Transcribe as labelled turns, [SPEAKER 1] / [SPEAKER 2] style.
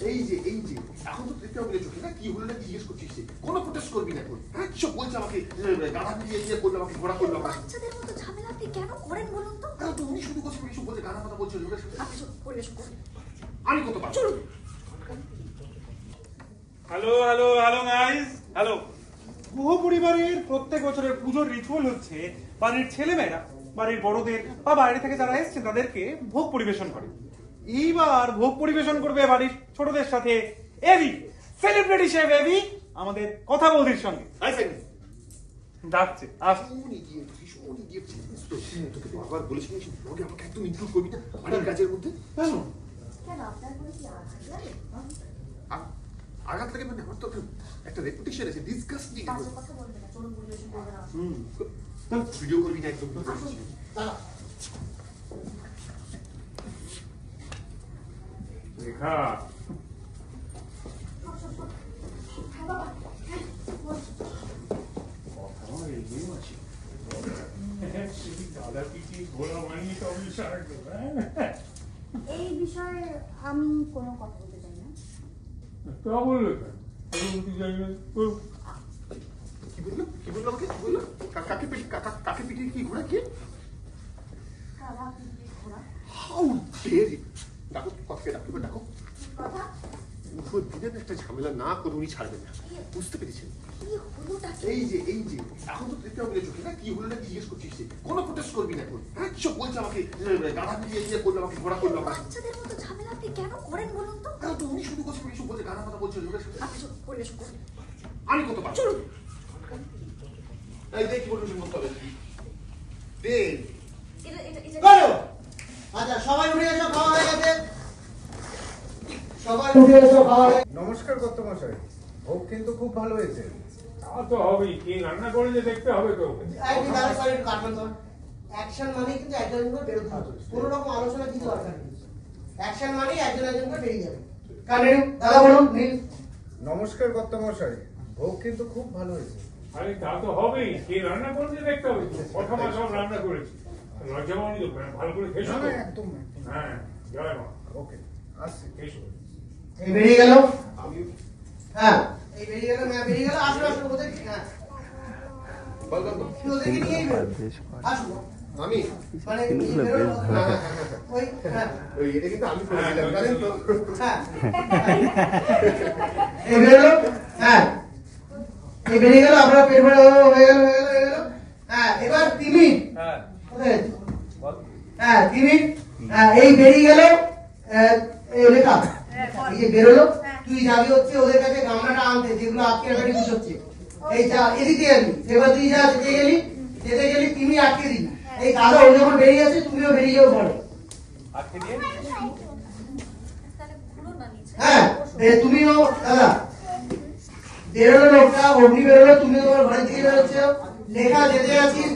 [SPEAKER 1] এই যে এখন তো দেখতে হবে চোখে না কি হলো না জিজ্ঞেস করছিস কোনো প্রোটেস্ট করবি না এখন হ্যাঁ কিসব বলছে আমাকে গাধা দিয়ে করলো আমাকে ঘোড়া করলো
[SPEAKER 2] বাচ্চাদের মতো ঝামেলা আপনি কেন করেন বলুন তো?
[SPEAKER 1] তো উনি শুধু কথা এসব বলছে গাধা কথা বলছে লোকের সাথে
[SPEAKER 2] আপনি পরিবেশন করুন।
[SPEAKER 1] আমি কত পারছি
[SPEAKER 2] চলুন।
[SPEAKER 3] Hello hello hello guys hello. বহু পরিবারের প্রত্যেক বছরের পুজোর রিচুয়াল হচ্ছে বাড়ির ছেলেমেয়েরা বাড়ির বড়দের বা বাইরে থেকে যারা এসেছেন তাদেরকে ভোগ পরিবেশন করে। এইবার ভোগ পরিবেশন করবে বাড়ির ছোটদের সাথে এবি, সেলিব্রিটি শেফ এবি আমাদের কথা বলতির সঙ্গে ডাকছে।
[SPEAKER 1] তোকে বারবার বলেছি আমাকে একদম ইনক্লুড করবি না বাড়ির কাজের মধ্যে। আঘাত লাগে মানে আমার তো একটা রেপুটেশন আছে ডিসগাস্টিং। ভিডিও করবি না একদম।
[SPEAKER 3] রেখা
[SPEAKER 2] এই বিষয়ে আমি কোনো কথা বলতে চাই না।
[SPEAKER 1] কি বললো আমাকে কি বললো কাকে পিটিয়ে কি ঘোড়া কে হাউ ডেয়ার ইউ ডাকো কথাকে ডাকো দিনের একটা ঝামেলা না করে উনি ছাড়বেন না বুঝতে পেরেছেন? এই যে এখন তো দেখতে হবে চোখে না কি হলো না জিজ্ঞেস করছিস কোনো প্রোটেস্ট করবি না এখন হ্যাঁ কিসব বলছে আমাকে গাধা দিয়ে করলো আমাকে ঘোড়া করলো
[SPEAKER 2] বাচ্চাদের মতো ঝামেলা আপনি কেন করেন বলুন তো?
[SPEAKER 1] তো উনি শুধু কথা এসব বলছে গাধা কথা বলছে লোকের সাথে
[SPEAKER 2] আপনি পরিবেশন করুন।
[SPEAKER 1] আমি কত পারছি
[SPEAKER 2] চলুন।
[SPEAKER 1] এই দেখ কি বলবো শুনতে হবে দে
[SPEAKER 4] আচ্ছা সবাই উঠে এসো, খাওয়া হয়ে গেছে। সবাই উঠে এসো, খাওয়া হয়ে গেছে।
[SPEAKER 5] নমস্কার কর্তামশাই, ভোগ কিন্তু খুব ভালো হয়েছে।
[SPEAKER 3] তা তো হবেই, কি রান্না করে যে দেখতে হবে তো।
[SPEAKER 4] একটু দাঁড়া করে একটু কাটবেন তো। অ্যাকশন মানে কিন্তু একজন করে বেরোতে হবে, কোনো রকম আলোচনা কিছু দরকার নেই। অ্যাকশন মানে একজন করে বেরিয়ে যাবে। কন্টিনিউ দাদা বলুন প্লিজ।
[SPEAKER 5] নমস্কার কর্তামশাই, ভোগ কিন্তু খুব ভালো হয়েছে।
[SPEAKER 3] আরে তা তো হবেই, কি রান্না করে যে দেখতে হবে। কথা মা সব রান্না করেছি, লজ্জা পাওনি তো, ভালো করে খেয়েছো তো?
[SPEAKER 5] একদম
[SPEAKER 3] হ্যাঁ জয় মা।
[SPEAKER 5] ওকে, আসছি।
[SPEAKER 3] খেয়েছো?
[SPEAKER 4] এই বেরিয়ে গেল।
[SPEAKER 1] আমি
[SPEAKER 4] হ্যাঁ এই বেরিয়ে গেল, হ্যাঁ বেরিয়ে গেল। আসুন আসুন ওদের, হ্যাঁ
[SPEAKER 1] বললাম তো
[SPEAKER 4] ওদেরকে নিয়েই বেরো। আসুন
[SPEAKER 1] আমি
[SPEAKER 4] মানে ওই হ্যাঁ
[SPEAKER 1] ওই এটা কিন্তু আমি করেছিলাম জানেন তো
[SPEAKER 4] হ্যাঁ এই বেরোলো। হ্যাঁ এই বেরিয়ে গেল, আপনার পেট ভরে হয়ে গেল। হ্যাঁ এবার তিমি। হ্যাঁ তিমি। হ্যাঁ এই বেরিয়ে গেল। লেখা এই যে বেরোলো, তুই যাবি হচ্ছে ওদের কাছে গামলাটা আনতে যেগুলো আজকে এবারে কিছু হচ্ছে। এই যা এদিকে যাবি, এবার তুই যা যেতে গেলি তিমি আটকে দিবি। এই দাদা ও যখন বেরিয়ে আছে তুমিও বেরিয়ে যাও ঘরে। হ্যাঁ তুমিও দাদা বেরোলো, লোকটা অগ্নি বেরোলো, তুমিও তোমার ঘরের দিকে বেরোচ্ছ। লেখা যেতে আছিস।